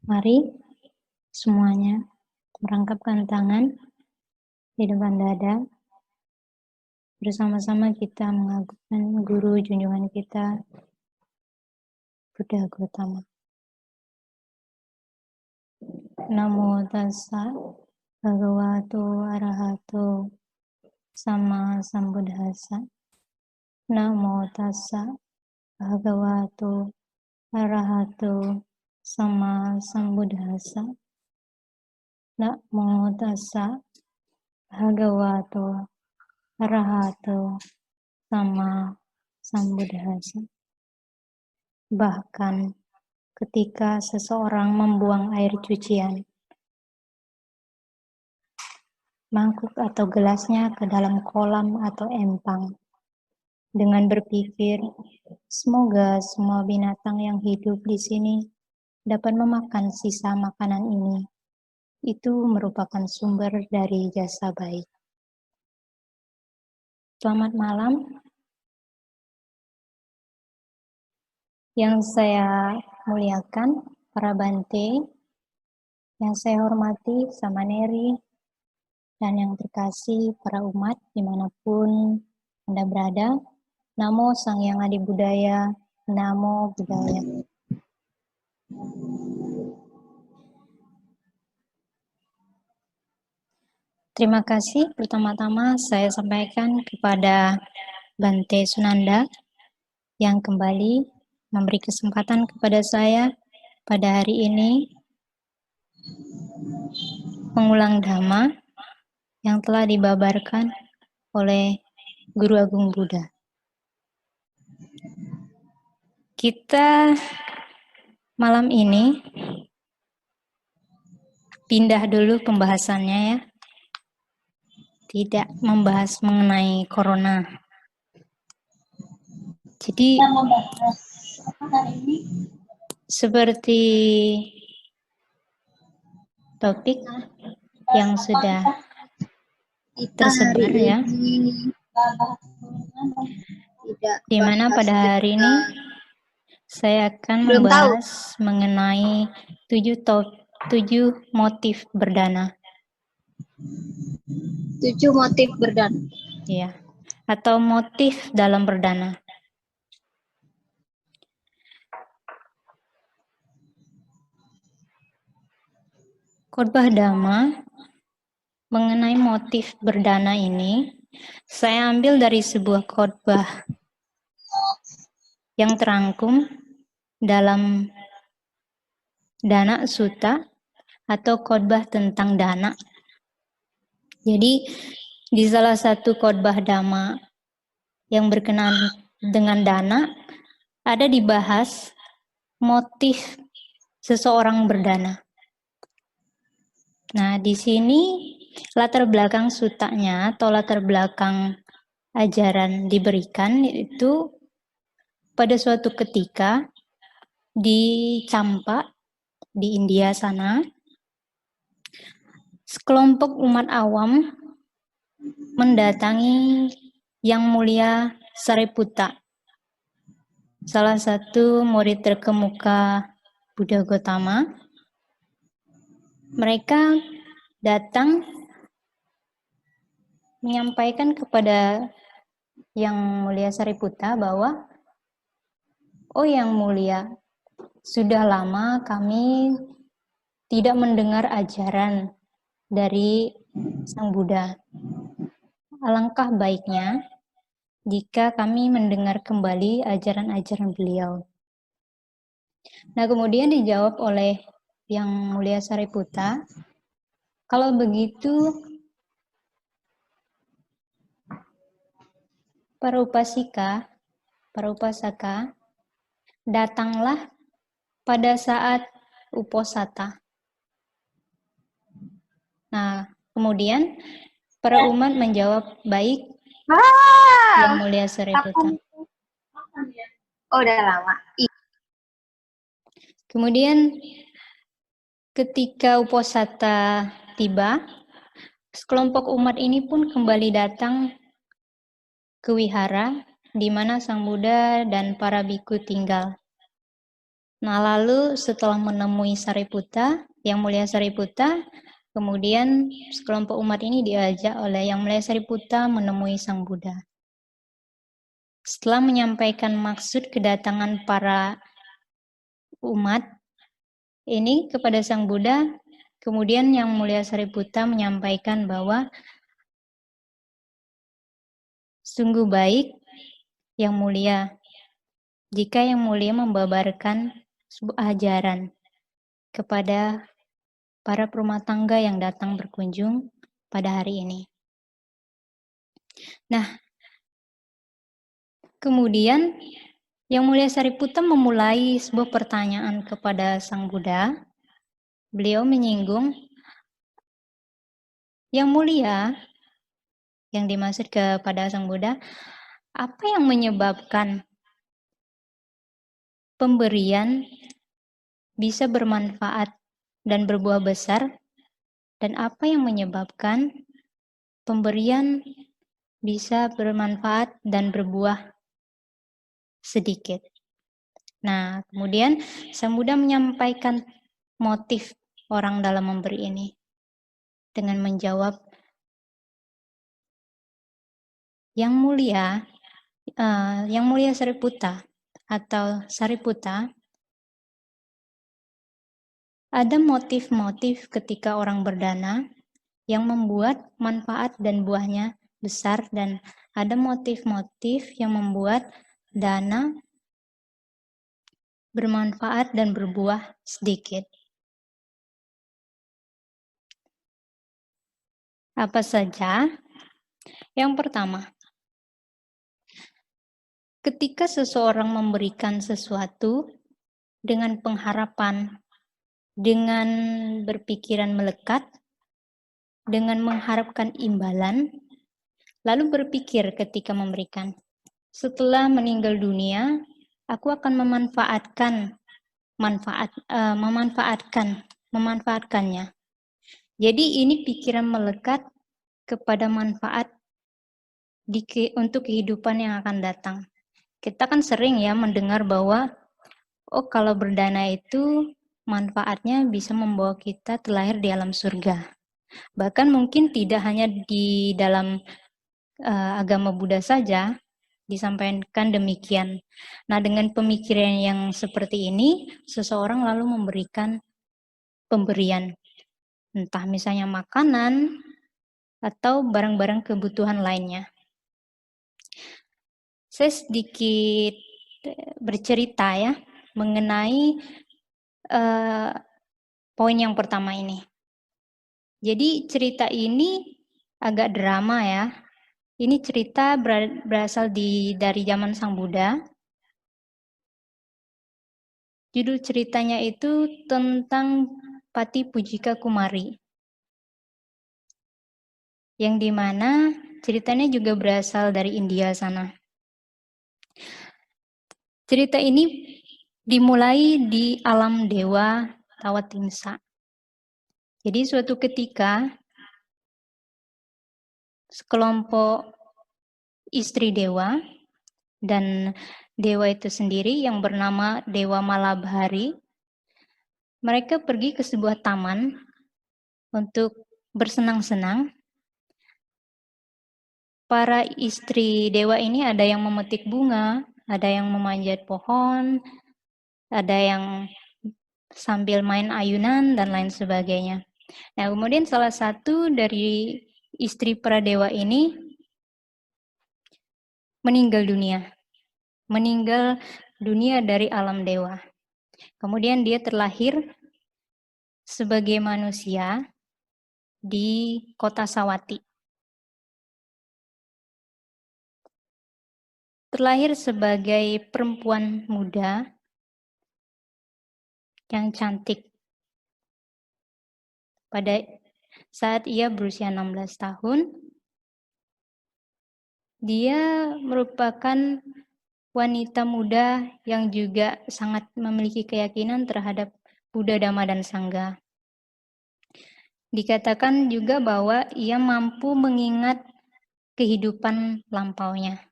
Mari semuanya merangkapkan tangan di depan dada. Bersama-sama kita mengagungkan guru junjungan kita, Buddha Gautama. Namo tassa bhagavato arahato sama sambuddhassa. Namo tassa bhagavato arahato sama sambuddhassa. Namo tassa bhagavato arahato sama sambuddhassa. Bahkan ketika seseorang membuang air cucian, mangkuk atau gelasnya ke dalam kolam atau empang, dengan berpikir, semoga semua binatang yang hidup di sini dapat memakan sisa makanan ini. Itu merupakan sumber dari jasa baik. Selamat malam. Yang saya muliakan, para Bante, yang saya hormati, Samaneri, dan yang terkasih para umat dimanapun Anda berada. Namo Sang Yang Adi Budaya, Namo Buddhaya. Terima kasih pertama-tama saya sampaikan kepada Bante Sunanda yang kembali memberi kesempatan kepada saya pada hari ini mengulang dhamma yang telah dibabarkan oleh Guru Agung Buddha. Kita malam ini pindah dulu pembahasannya ya. Tidak membahas mengenai corona. Jadi Kita membahas apa hari ini? Seperti topik yang sudah tersebar ya. Di mana pada hari ini saya akan membahas mengenai 7 motif berdana. 7 motif berdana. Ya, atau motif dalam berdana. Khotbah Dhamma mengenai motif berdana ini saya ambil dari sebuah khotbah yang terangkum dalam Dana Sutta atau khotbah tentang dana. Jadi di salah satu khotbah Dhamma yang berkenaan dengan dana ada dibahas motif seseorang berdana. Nah, di sini latar belakang sutanya atau latar belakang ajaran diberikan itu pada suatu ketika di Champa di India sana, sekelompok umat awam mendatangi Yang Mulia Sariputta, salah satu murid terkemuka Buddha Gautama. Mereka datang menyampaikan kepada Yang Mulia Sariputta bahwa, oh Yang Mulia, sudah lama kami tidak mendengar ajaran dari Sang Buddha. Alangkah baiknya jika kami mendengar kembali ajaran-ajaran beliau. Nah, kemudian dijawab oleh Yang Mulia Sariputta, kalau begitu para upasika, para upasaka, datanglah pada saat uposata. Nah, kemudian para umat menjawab, baik, Yang Mulia Sariputta. Oh, udah lama. Kemudian ketika uposata tiba, sekelompok umat ini pun kembali datang ke wihara di mana Sang Buddha dan para biku tinggal. Nah, lalu setelah menemui Sariputta, Yang Mulia Sariputta, kemudian sekelompok umat ini diajak oleh Yang Mulia Sariputta menemui Sang Buddha. Setelah menyampaikan maksud kedatangan para umat ini kepada Sang Buddha, kemudian Yang Mulia Sariputta menyampaikan bahwa sungguh baik Yang Mulia jika Yang Mulia membabarkan sebuah ajaran kepada para perumah tangga yang datang berkunjung pada hari ini. Nah, kemudian Yang Mulia Sariputta memulai sebuah pertanyaan kepada Sang Buddha. Beliau menyinggung, Yang Mulia, yang dimaksud kepada Sang Buddha, apa yang menyebabkan pemberian bisa bermanfaat dan berbuah besar, dan apa yang menyebabkan pemberian bisa bermanfaat dan berbuah sedikit. Nah, kemudian Sang Buddha menyampaikan motif orang dalam memberi ini dengan menjawab, Yang Mulia Sariputta atau Sariputta, ada motif-motif ketika orang berdana yang membuat manfaat dan buahnya besar, dan ada motif-motif yang membuat dana bermanfaat dan berbuah sedikit. Apa saja? Yang pertama, ketika seseorang memberikan sesuatu dengan pengharapan, dengan berpikiran melekat, dengan mengharapkan imbalan, lalu berpikir ketika memberikan, setelah meninggal dunia, aku akan memanfaatkannya. Jadi ini pikiran melekat kepada manfaat untuk kehidupan yang akan datang. Kita kan sering ya mendengar bahwa, kalau berdana itu manfaatnya bisa membawa kita terlahir di alam surga. Bahkan mungkin tidak hanya di dalam agama Buddha saja disampaikan demikian. Nah, dengan pemikiran yang seperti ini, seseorang lalu memberikan pemberian, entah misalnya makanan atau barang-barang kebutuhan lainnya. Saya sedikit bercerita ya mengenai poin yang pertama ini. Jadi cerita ini agak drama ya. Ini cerita berasal dari zaman Sang Buddha. Judul ceritanya itu tentang Pati Pujika Kumari. Yang dimana ceritanya juga berasal dari India sana. Cerita ini dimulai di alam dewa Tawatimsa. Jadi suatu ketika sekelompok istri dewa dan dewa itu sendiri yang bernama Dewa Malabhari, mereka pergi ke sebuah taman untuk bersenang-senang. Para istri dewa ini ada yang memetik bunga, ada yang memanjat pohon, ada yang sambil main ayunan, dan lain sebagainya. Nah, kemudian salah satu dari istri para dewa ini meninggal dunia dari alam dewa. Kemudian dia terlahir sebagai manusia di kota Sawati. Terlahir sebagai perempuan muda yang cantik. Pada saat ia berusia 16 tahun, dia merupakan wanita muda yang juga sangat memiliki keyakinan terhadap Buddha, Dhamma, dan Sangha. Dikatakan juga bahwa ia mampu mengingat kehidupan lampaunya.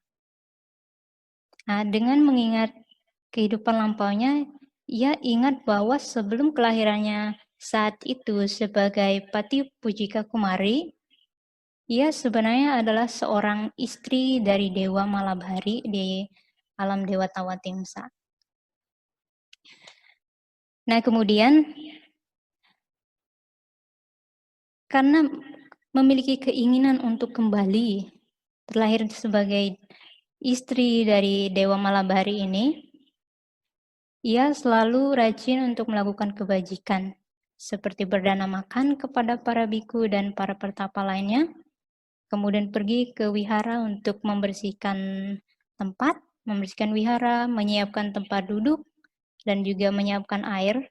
Nah, dengan mengingat kehidupan lampaunya, ia ingat bahwa sebelum kelahirannya saat itu sebagai Pati Pujika Kumari, ia sebenarnya adalah seorang istri dari Dewa Malabhari di alam Dewa Tawatimsa. Nah, kemudian karena memiliki keinginan untuk kembali terlahir sebagai istri dari Dewa Malabhari ini, ia selalu rajin untuk melakukan kebajikan, seperti berdana makan kepada para biku dan para pertapa lainnya, kemudian pergi ke wihara untuk membersihkan tempat, membersihkan wihara, menyiapkan tempat duduk, dan juga menyiapkan air.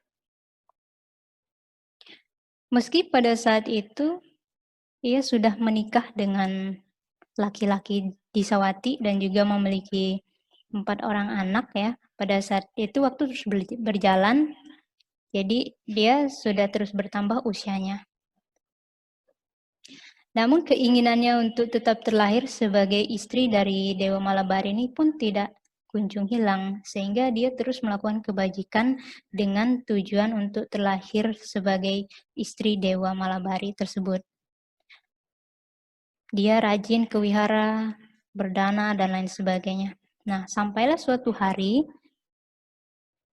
Meski pada saat itu, ia sudah menikah dengan laki-laki di Sawati dan juga memiliki 4 orang anak ya. Pada saat itu waktu terus berjalan, jadi dia sudah terus bertambah usianya. Namun keinginannya untuk tetap terlahir sebagai istri dari Dewa Malabhari ini pun tidak kunjung hilang, sehingga dia terus melakukan kebajikan dengan tujuan untuk terlahir sebagai istri Dewa Malabhari tersebut. Dia rajin ke wihara, berdana, dan lain sebagainya. Nah, sampailah suatu hari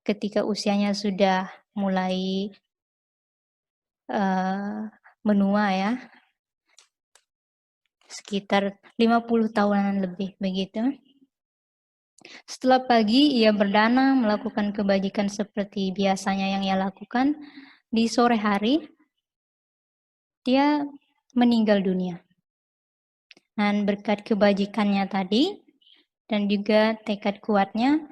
ketika usianya sudah mulai menua ya, sekitar 50 tahunan lebih begitu. Setelah pagi ia berdana melakukan kebajikan seperti biasanya yang ia lakukan. Di sore hari dia meninggal dunia. Dan berkat kebajikannya tadi dan juga tekad kuatnya,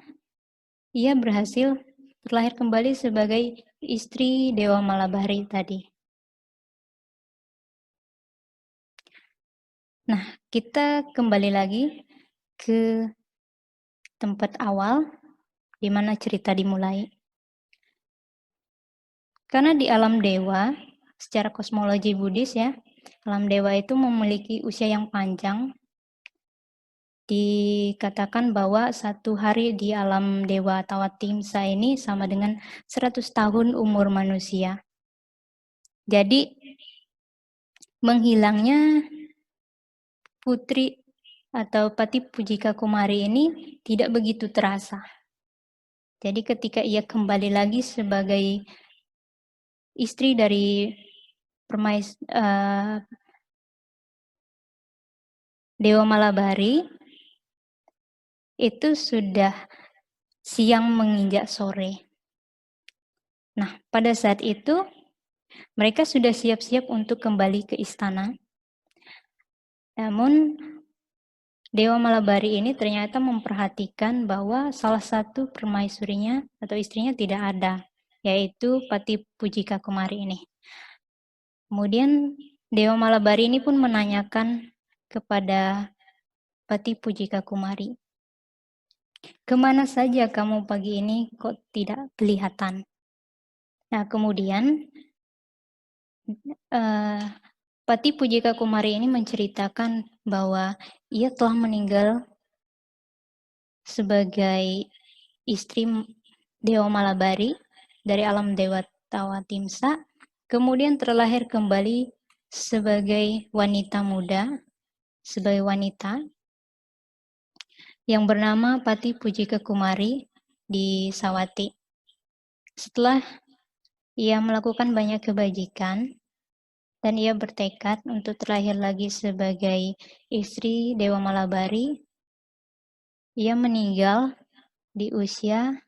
ia berhasil terlahir kembali sebagai istri Dewa Malabhari tadi. Nah, kita kembali lagi ke tempat awal di mana cerita dimulai. Karena di alam dewa, secara kosmologi Buddhis ya, alam dewa itu memiliki usia yang panjang. Dikatakan bahwa satu hari di alam dewa Tawatimsa ini sama dengan 100 tahun umur manusia. Jadi menghilangnya putri atau Pati Pujika Kumari ini tidak begitu terasa. Jadi ketika ia kembali lagi sebagai istri dari Dewa Malabhari, itu sudah siang menginjak sore. Nah, pada saat itu mereka sudah siap-siap untuk kembali ke istana. Namun Dewa Malabhari ini ternyata memperhatikan bahwa salah satu permaisurinya atau istrinya tidak ada, yaitu Pati Pujika Kumari ini. Kemudian Dewa Malabhari ini pun menanyakan kepada Pati Pujika Kumari, "Kemana saja kamu pagi ini kok tidak kelihatan?" Nah, kemudian Pati Pujika Kumari ini menceritakan bahwa ia telah meninggal sebagai istri Dewa Malabhari dari alam Dewa Tawatimsa, kemudian terlahir kembali sebagai wanita muda, sebagai wanita yang bernama Pati Pujika Kumari di Sawati. Setelah ia melakukan banyak kebajikan dan ia bertekad untuk terlahir lagi sebagai istri Dewa Malabhari, ia meninggal di usia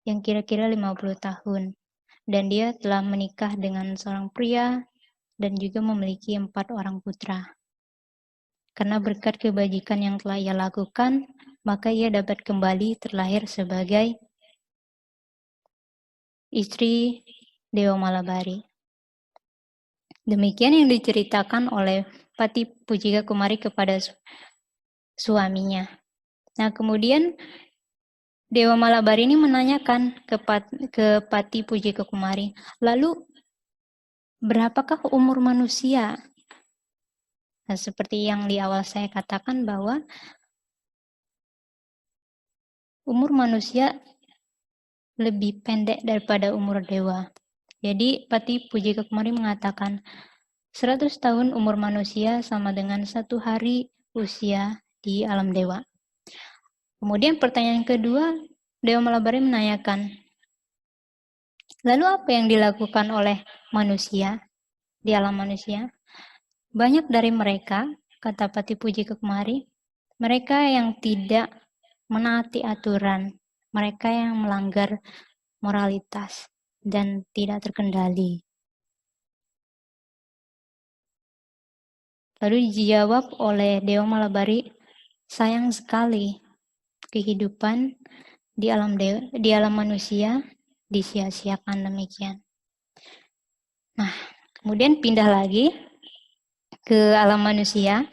yang kira-kira 50 tahun. Dan dia telah menikah dengan seorang pria dan juga memiliki 4 orang putra. Karena berkat kebajikan yang telah ia lakukan, maka ia dapat kembali terlahir sebagai istri Dewa Malabhari. Demikian yang diceritakan oleh Pati Pujika Kumari kepada suaminya. Nah, kemudian Dewa Malabhari ini menanyakan ke Pati Pujika Kumari, lalu berapakah umur manusia? Nah, seperti yang di awal saya katakan bahwa umur manusia lebih pendek daripada umur dewa. Jadi Pati Puji Kekumari mengatakan 100 tahun umur manusia sama dengan 1 hari usia di alam dewa. Kemudian pertanyaan kedua, Dewa Malabari menanyakan, lalu apa yang dilakukan oleh manusia di alam manusia? Banyak dari mereka, kata Pati Puji Kekumari, mereka yang tidak menaati aturan, mereka yang melanggar moralitas dan tidak terkendali. Lalu dijawab oleh Dewa Malabari, sayang sekali kehidupan di alam manusia disia-siakan demikian. Nah, kemudian pindah lagi ke alam manusia.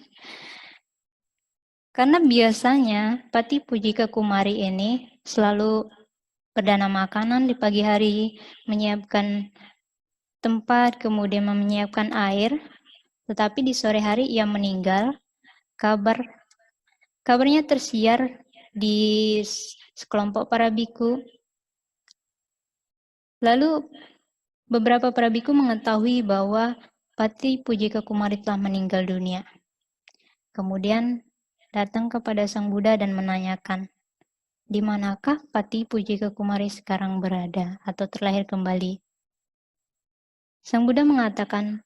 Karena biasanya Pati Puji Kekumari ini selalu berdana makanan di pagi hari, menyiapkan tempat, kemudian menyiapkan air, tetapi di sore hari ia meninggal. Kabarnya tersiar di sekelompok para biku. Lalu beberapa para biku mengetahui bahwa Pati Puji Kekumari telah meninggal dunia. Kemudian datang kepada Sang Buddha dan menanyakan, di manakah Pati Puji Kekumari sekarang berada atau terlahir kembali? Sang Buddha mengatakan,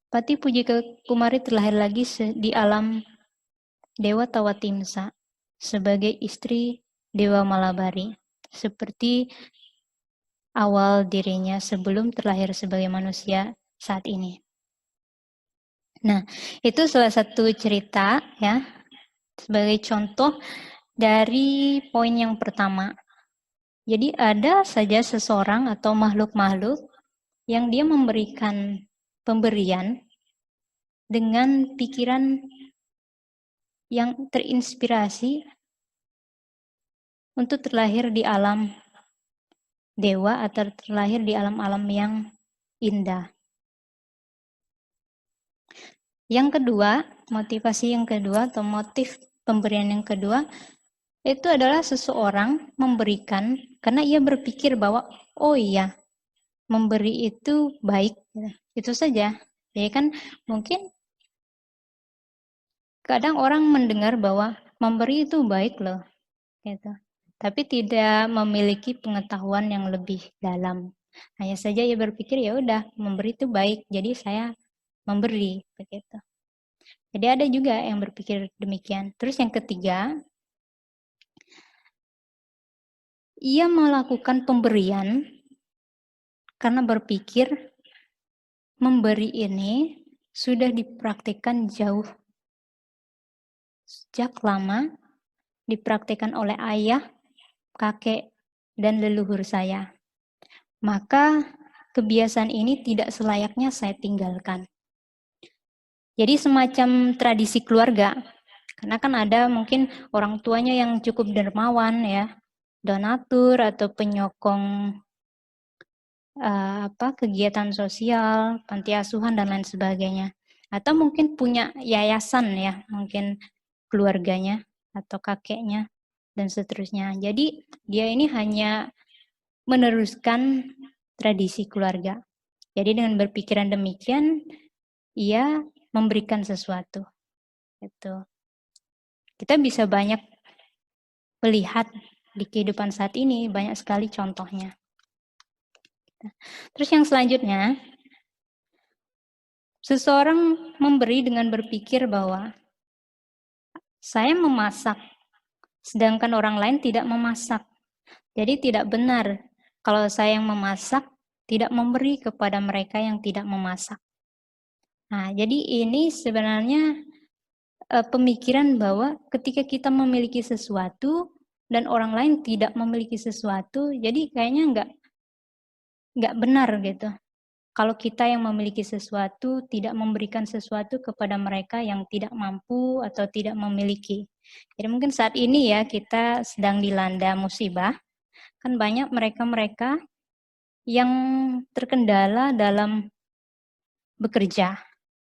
Pati Puji Kekumari terlahir lagi di alam Dewa Tawatimsa sebagai istri Dewa Malabari, seperti awal dirinya sebelum terlahir sebagai manusia saat ini. Nah, itu salah satu cerita ya, sebagai contoh dari poin yang pertama. Jadi ada saja seseorang atau makhluk-makhluk yang dia memberikan pemberian dengan pikiran yang terinspirasi untuk terlahir di alam dewa atau terlahir di alam-alam yang indah. Yang kedua, motivasi yang kedua atau motif pemberian yang kedua itu adalah seseorang memberikan karena ia berpikir bahwa oh iya, memberi itu baik, itu saja. Jadi kan mungkin kadang orang mendengar bahwa memberi itu baik loh, gitu. Tapi tidak memiliki pengetahuan yang lebih dalam. Hanya saja ia berpikir ya udah memberi itu baik, jadi saya memberi begitu. Jadi ada juga yang berpikir demikian. Terus yang ketiga, ia melakukan pemberian karena berpikir memberi ini sudah dipraktikkan jauh sejak lama, dipraktikkan oleh ayah, kakek, dan leluhur saya. Maka kebiasaan ini tidak selayaknya saya tinggalkan. Jadi semacam tradisi keluarga. Karena kan ada mungkin orang tuanya yang cukup dermawan ya, donatur atau penyokong kegiatan sosial, panti asuhan dan lain sebagainya. Atau mungkin punya yayasan ya, mungkin keluarganya atau kakeknya dan seterusnya. Jadi dia ini hanya meneruskan tradisi keluarga. Jadi dengan berpikiran demikian, ia memberikan sesuatu. Gitu. Kita bisa banyak melihat di kehidupan saat ini, banyak sekali contohnya. Terus yang selanjutnya, seseorang memberi dengan berpikir bahwa saya memasak, sedangkan orang lain tidak memasak. Jadi tidak benar kalau saya yang memasak tidak memberi kepada mereka yang tidak memasak. Nah, jadi ini sebenarnya pemikiran bahwa ketika kita memiliki sesuatu dan orang lain tidak memiliki sesuatu, jadi kayaknya nggak benar gitu. Kalau kita yang memiliki sesuatu tidak memberikan sesuatu kepada mereka yang tidak mampu atau tidak memiliki. Jadi mungkin saat ini ya kita sedang dilanda musibah, kan banyak mereka-mereka yang terkendala dalam bekerja,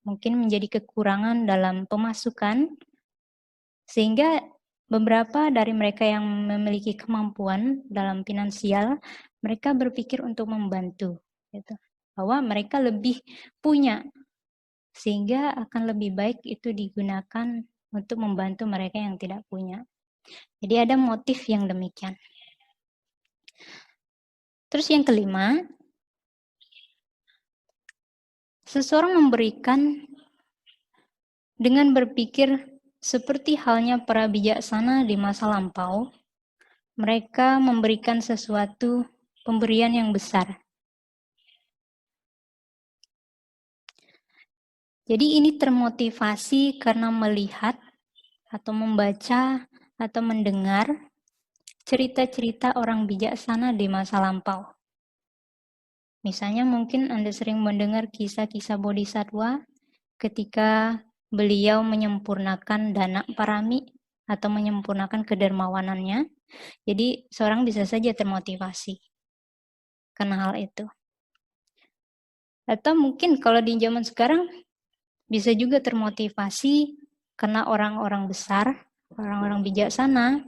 mungkin menjadi kekurangan dalam pemasukan, sehingga beberapa dari mereka yang memiliki kemampuan dalam finansial, mereka berpikir untuk membantu, gitu. Bahwa mereka lebih punya, sehingga akan lebih baik itu digunakan untuk membantu mereka yang tidak punya. Jadi ada motif yang demikian. Terus yang kelima, seseorang memberikan dengan berpikir seperti halnya para bijaksana di masa lampau, mereka memberikan sesuatu pemberian yang besar. Jadi ini termotivasi karena melihat atau membaca atau mendengar cerita-cerita orang bijaksana di masa lampau. Misalnya mungkin Anda sering mendengar kisah-kisah bodhisattva ketika beliau menyempurnakan dana parami atau menyempurnakan kedermawanannya. Jadi seorang bisa saja termotivasi karena hal itu. Atau mungkin kalau di zaman sekarang bisa juga termotivasi karena orang-orang besar, orang-orang bijaksana,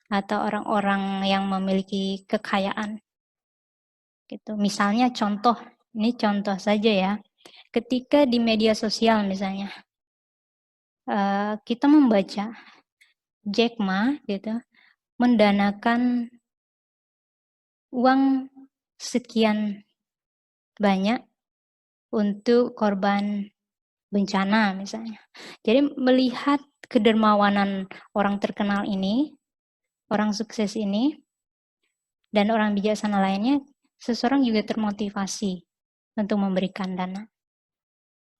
atau orang-orang yang memiliki kekayaan. Gitu. Misalnya contoh, ini contoh saja ya. Ketika di media sosial misalnya, kita membaca Jack Ma gitu, mendanakan uang sekian banyak untuk korban bencana misalnya. Jadi melihat kedermawanan orang terkenal ini, orang sukses ini, dan orang bijaksana lainnya, seseorang juga termotivasi untuk memberikan dana.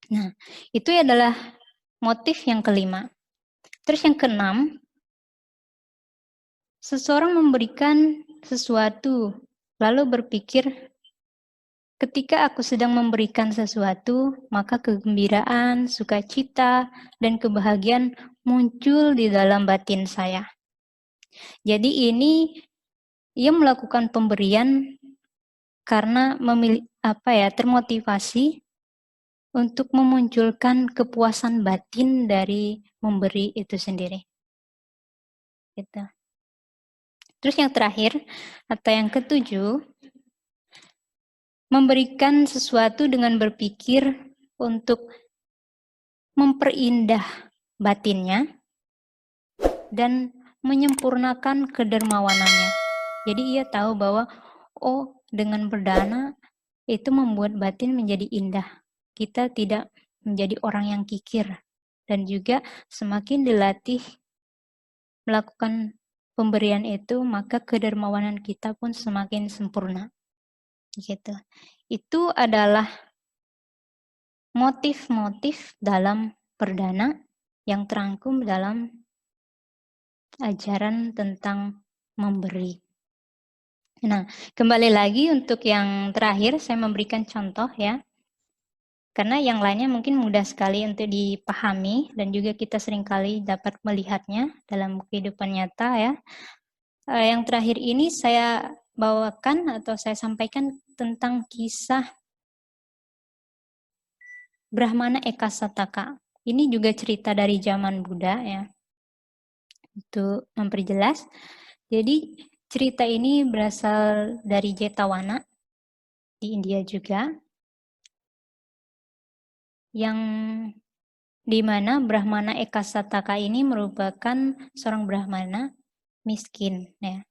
Nah, itu adalah motif yang kelima. Terus yang keenam, seseorang memberikan sesuatu, lalu berpikir, ketika aku sedang memberikan sesuatu, maka kegembiraan, sukacita, dan kebahagiaan muncul di dalam batin saya. Jadi ini ia melakukan pemberian karena termotivasi untuk memunculkan kepuasan batin dari memberi itu sendiri. Gitu. Terus yang terakhir, atau yang ketujuh, memberikan sesuatu dengan berpikir untuk memperindah batinnya dan menyempurnakan kedermawanannya. Jadi ia tahu bahwa, oh, dengan berdana itu membuat batin menjadi indah. Kita tidak menjadi orang yang kikir. Dan juga semakin dilatih melakukan pemberian itu, maka kedermawanan kita pun semakin sempurna. Gitu. Itu adalah motif-motif dalam perdana yang terangkum dalam ajaran tentang memberi. Nah, kembali lagi untuk yang terakhir, saya memberikan contoh ya. Karena yang lainnya mungkin mudah sekali untuk dipahami dan juga kita seringkali dapat melihatnya dalam kehidupan nyata ya. Yang terakhir ini saya bawakan atau saya sampaikan tentang kisah Brahmana Ekasataka. Ini juga cerita dari zaman Buddha ya. Untuk memperjelas. Jadi cerita ini berasal dari Jetavana di India juga. Yang di mana Brahmana Ekasataka ini merupakan seorang Brahmana miskin ya.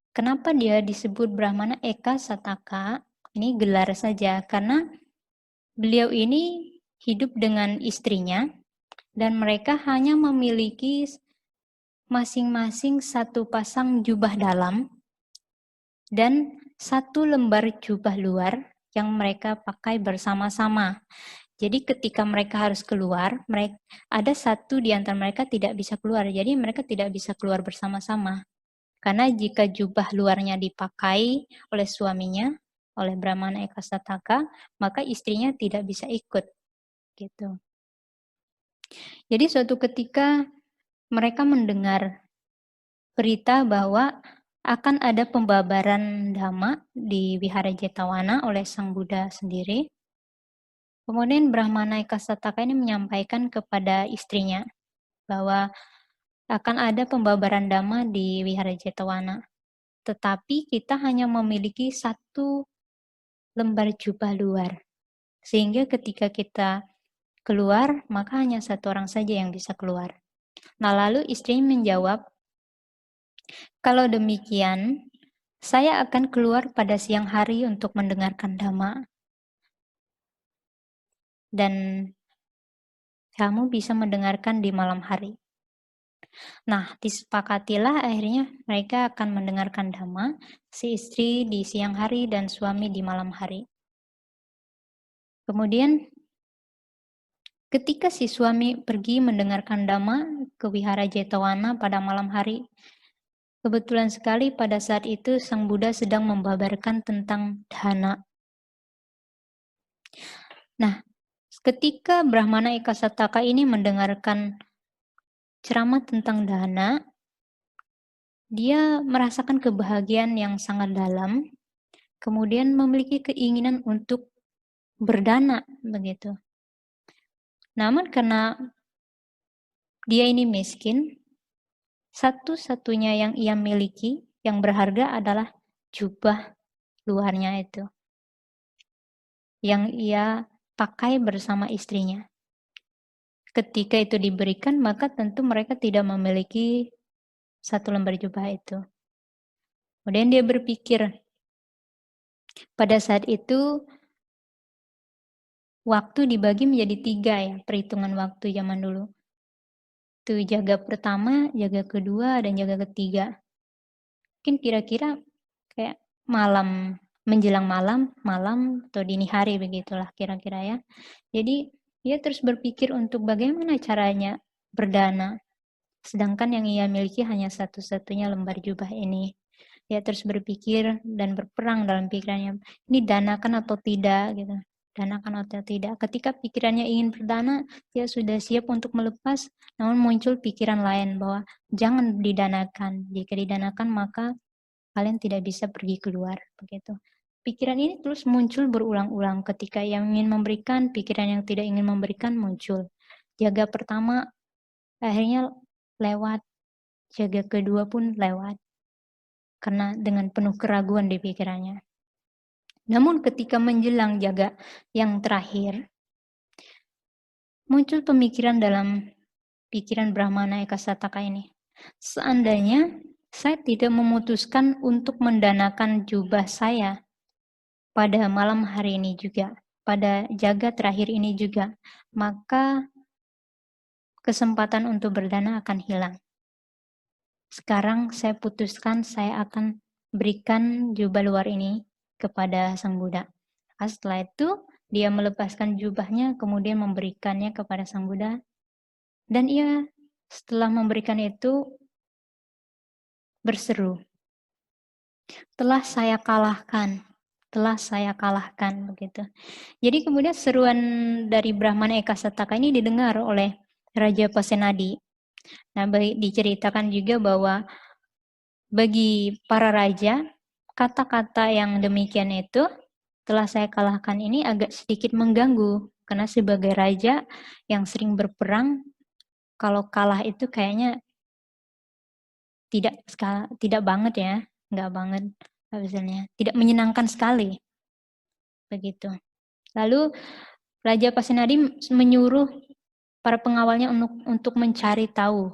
Kenapa dia disebut Brahmana Ekasataka? Ini gelar saja karena beliau ini hidup dengan istrinya dan mereka hanya memiliki masing-masing satu pasang jubah dalam dan satu lembar jubah luar yang mereka pakai bersama-sama. Jadi ketika mereka harus keluar, ada satu di antara mereka tidak bisa keluar. Jadi mereka tidak bisa keluar bersama-sama. Karena jika jubah luarnya dipakai oleh suaminya, oleh Brahmana Ekasataka, maka istrinya tidak bisa ikut. Gitu. Jadi suatu ketika mereka mendengar berita bahwa akan ada pembabaran Dhamma di Wihara Jetavana oleh Sang Buddha sendiri. Kemudian Brahmana Ekasataka ini menyampaikan kepada istrinya bahwa akan ada pembabaran Dhamma di Wihara Jetavana. tetapi kita hanya memiliki satu lembar jubah luar. Sehingga ketika kita keluar, maka hanya satu orang saja yang bisa keluar. Nah, lalu istri menjawab, kalau demikian, saya akan keluar pada siang hari untuk mendengarkan dhamma. Dan kamu bisa mendengarkan di malam hari. Nah, disepakatilah akhirnya mereka akan mendengarkan dhamma, si istri di siang hari dan suami di malam hari. Kemudian ketika si suami pergi mendengarkan dhamma ke Wihara Jetavana pada malam hari, kebetulan sekali pada saat itu Sang Buddha sedang membabarkan tentang dana. Nah, ketika Brahmana Ekasataka ini mendengarkan ceramah tentang dana, dia merasakan kebahagiaan yang sangat dalam, kemudian memiliki keinginan untuk berdana, begitu. Namun karena dia ini miskin, satu-satunya yang ia miliki, yang berharga adalah jubah luarnya itu, yang ia pakai bersama istrinya. Ketika itu diberikan, maka tentu mereka tidak memiliki satu lembar jubah itu. Kemudian dia berpikir, pada saat itu waktu dibagi menjadi 3 ya, perhitungan waktu zaman dulu. Itu jaga pertama, jaga kedua, dan jaga ketiga. Mungkin kira-kira kayak malam, menjelang malam, atau dini hari begitulah kira-kira ya. Jadi dia terus berpikir untuk bagaimana caranya berdana. Sedangkan yang ia miliki hanya satu-satunya lembar jubah ini. Dia terus berpikir dan berperang dalam pikirannya, ini danakan atau tidak gitu. Danakan atau tidak. Ketika pikirannya ingin berdana, dia sudah siap untuk melepas, namun muncul pikiran lain bahwa jangan didanakan. Jika didanakan maka kalian tidak bisa pergi keluar, begitu. Pikiran ini terus muncul berulang-ulang. Ketika yang ingin memberikan, pikiran yang tidak ingin memberikan muncul. Jaga pertama akhirnya lewat, jaga kedua pun lewat. Karena dengan penuh keraguan di pikirannya. Namun ketika menjelang jaga yang terakhir, muncul pemikiran dalam pikiran Brahmana Ekasataka ini. Seandainya saya tidak memutuskan untuk mendanakan jubah saya pada malam hari ini juga, pada jaga terakhir ini juga, maka kesempatan untuk berdana akan hilang. Sekarang saya putuskan saya akan berikan jubah luar ini kepada Sang Buddha. Setelah itu, dia melepaskan jubahnya, kemudian memberikannya kepada Sang Buddha. Dan ia setelah memberikan itu berseru, telah saya kalahkan begitu. Jadi kemudian seruan dari Brahmana Ekasataka ini didengar oleh Raja Pasenadi. Nah, diceritakan juga bahwa bagi para raja, kata-kata yang demikian itu, telah saya kalahkan ini agak sedikit mengganggu. Karena sebagai raja yang sering berperang, kalau kalah itu kayaknya tidak banget ya, nggak banget misalnya, tidak menyenangkan sekali. Begitu. Lalu Raja Pasenadi menyuruh para pengawalnya untuk mencari tahu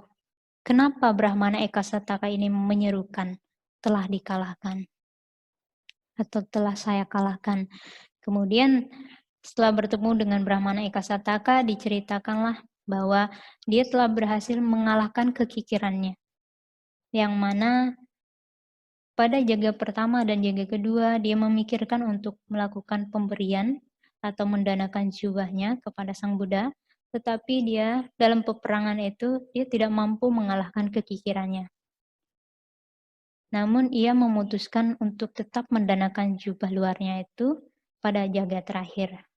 kenapa Brahmana Ekasataka ini menyerukan telah dikalahkan atau telah saya kalahkan. Kemudian setelah bertemu dengan Brahmana Ekasataka, diceritakanlah bahwa dia telah berhasil mengalahkan kekikirannya, yang mana pada jaga pertama dan jaga kedua dia memikirkan untuk melakukan pemberian atau mendanakan jubahnya kepada Sang Buddha, tetapi dia dalam peperangan itu dia tidak mampu mengalahkan kekikirannya. Namun ia memutuskan untuk tetap mendanakan jubah luarnya itu pada jaga terakhir.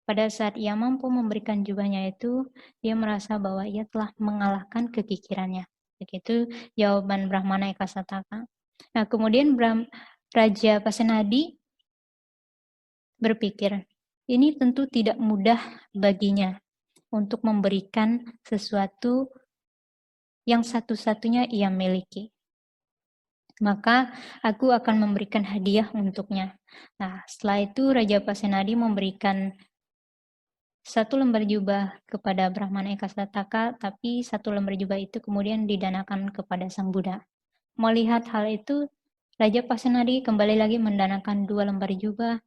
Pada saat ia mampu memberikan jubahnya itu, dia merasa bahwa ia telah mengalahkan kekikirannya. Begitu jawaban Brahmana Ekasataka. Nah, kemudian Raja Pasenadi berpikir, ini tentu tidak mudah baginya untuk memberikan sesuatu yang satu-satunya ia miliki. maka aku akan memberikan hadiah untuknya. Nah, setelah itu Raja Pasenadi memberikan 1 lembar jubah kepada Brahmana Ekasataka, tapi 1 lembar jubah itu kemudian didanakan kepada Sang Buddha. Melihat hal itu, Raja Pasenadi kembali lagi mendanakan 2 lembar jubah,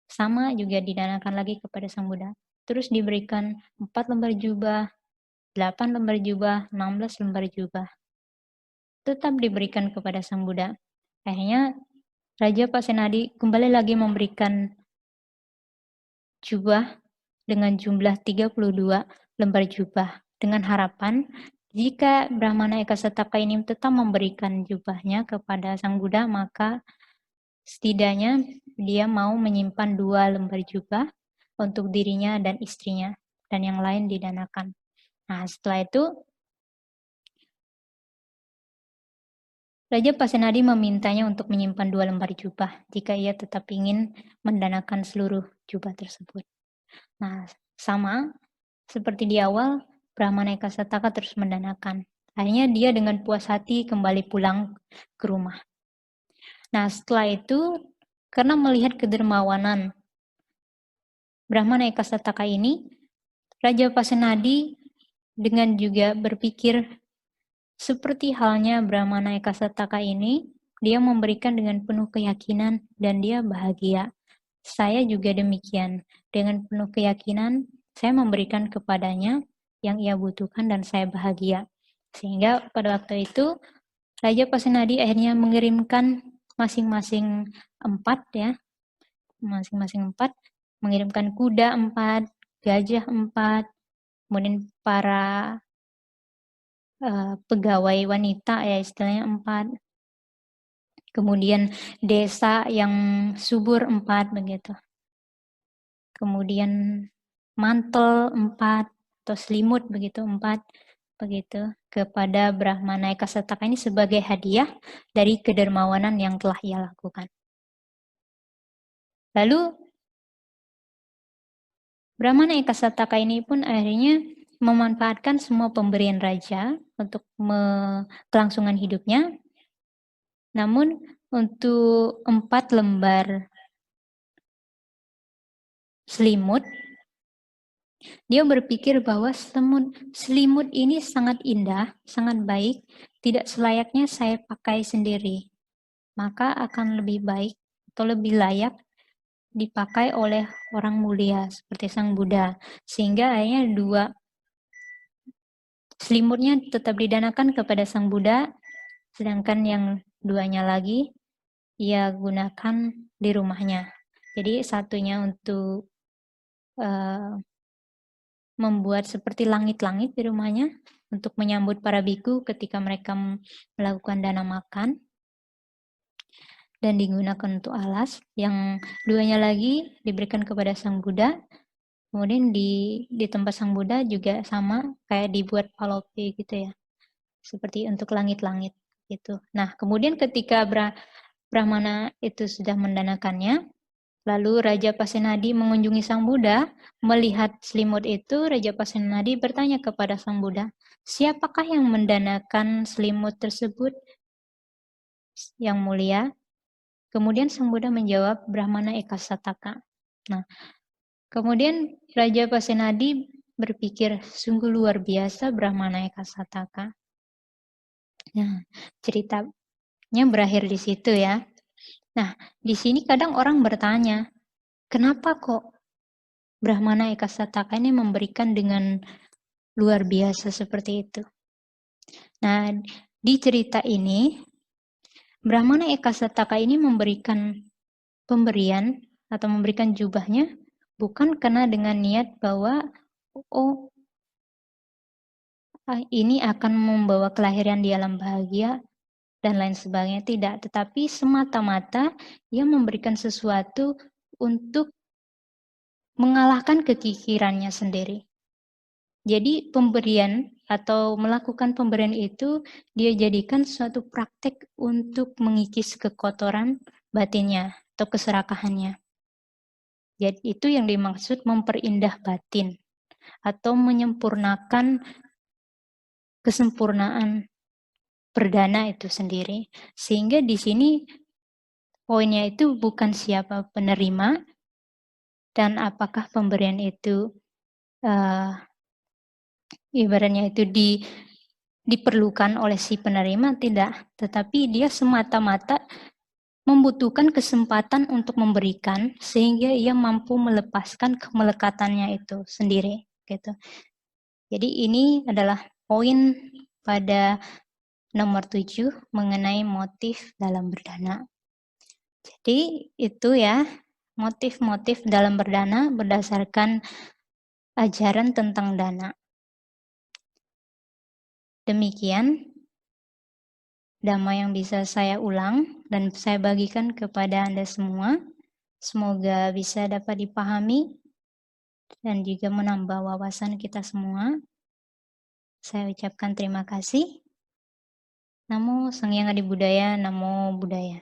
sama juga didanakan lagi kepada Sang Buddha. Terus diberikan 4 lembar jubah, 8 lembar jubah, 16 lembar jubah. Tetap diberikan kepada Sang Buddha. Akhirnya Raja Pasenadi kembali lagi memberikan jubah dengan jumlah 32 lembar jubah, dengan harapan jika Brahmana Ekasataka ini tetap memberikan jubahnya kepada Sang Buddha, maka setidaknya dia mau menyimpan 2 lembar jubah untuk dirinya dan istrinya, dan yang lain didanakan. Nah, setelah itu Raja Pasenadi memintanya untuk menyimpan 2 lembar jubah jika ia tetap ingin mendanakan seluruh jubah tersebut. Nah, sama seperti di awal, Brahmana Ekasataka terus mendanakan. Akhirnya dia dengan puas hati kembali pulang ke rumah. Nah, setelah itu, karena melihat kedermawanan Brahmana Ekasataka ini, Raja Pasenadi dengan juga berpikir seperti halnya Brahmana Ekasataka ini, dia memberikan dengan penuh keyakinan dan dia bahagia. Saya juga demikian. Dengan penuh keyakinan, saya memberikan kepadanya yang ia butuhkan dan saya bahagia. Sehingga pada waktu itu, Raja Pasenadi akhirnya mengirimkan masing-masing 4 ya, masing-masing 4, mengirimkan kuda 4, gajah 4, kemudian para pegawai wanita ya istilahnya 4, kemudian desa yang subur 4 begitu, kemudian mantel 4 atau selimut begitu 4 begitu kepada Brahmana Ekasataka ini sebagai hadiah dari kedermawanan yang telah ia lakukan. Lalu Brahmana Ekasataka ini pun akhirnya memanfaatkan semua pemberian raja untuk kelangsungan hidupnya. Namun untuk 4 lembar selimut, dia berpikir bahwa selimut ini sangat indah, sangat baik, tidak selayaknya saya pakai sendiri. Maka akan lebih baik atau lebih layak dipakai oleh orang mulia seperti Sang Buddha. Sehingga akhirnya 2 selimutnya tetap didanakan kepada Sang Buddha, sedangkan yang 2-nya lagi ia gunakan di rumahnya. Jadi satunya untuk membuat seperti langit-langit di rumahnya untuk menyambut para biku ketika mereka melakukan dana makan dan digunakan untuk alas. Yang 2-nya lagi diberikan kepada Sang Buddha. Kemudian di tempat Sang Buddha juga sama kayak dibuat palopi gitu ya, seperti untuk langit-langit gitu. Nah, kemudian ketika Brahmana itu sudah mendanakannya, lalu Raja Pasenadi mengunjungi Sang Buddha. Melihat selimut itu, Raja Pasenadi bertanya kepada Sang Buddha, siapakah yang mendanakan selimut tersebut, Yang Mulia? Kemudian Sang Buddha menjawab, Brahmana Ekasataka. Nah, kemudian Raja Pasenadi berpikir, sungguh luar biasa Brahmana Ekasataka. Nah, ceritanya berakhir di situ ya. Nah, di sini kadang orang bertanya, kenapa kok Brahmana Ekasataka ini memberikan dengan luar biasa seperti itu? Nah, di cerita ini, Brahmana Ekasataka ini memberikan pemberian atau memberikan jubahnya bukan karena dengan niat bahwa ini akan membawa kelahiran di alam bahagia dan lain sebagainya. Tidak, tetapi semata-mata ia memberikan sesuatu untuk mengalahkan kekikirannya sendiri. Jadi pemberian atau melakukan pemberian itu dia jadikan suatu praktek untuk mengikis kekotoran batinnya atau keserakahannya. Jadi itu yang dimaksud memperindah batin atau menyempurnakan kesempurnaan berdana itu sendiri. Sehingga di sini poinnya itu bukan siapa penerima dan apakah pemberian itu ibaratnya itu diperlukan oleh si penerima, tidak. Tetapi dia semata-mata membutuhkan kesempatan untuk memberikan sehingga ia mampu melepaskan kemelekatannya itu sendiri. Gitu. Jadi ini adalah poin pada nomor 7 mengenai motif dalam berdana. Jadi itu ya, motif-motif dalam berdana berdasarkan ajaran tentang dana. Demikian dhamma yang bisa saya ulang dan saya bagikan kepada Anda semua. Semoga bisa dapat dipahami dan juga menambah wawasan kita semua. Saya ucapkan terima kasih. Namo Sang Hyang Adi Budaya, Namo Buddhaya.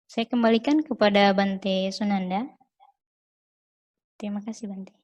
Saya kembalikan kepada Bante Sunanda. Terima kasih Bante.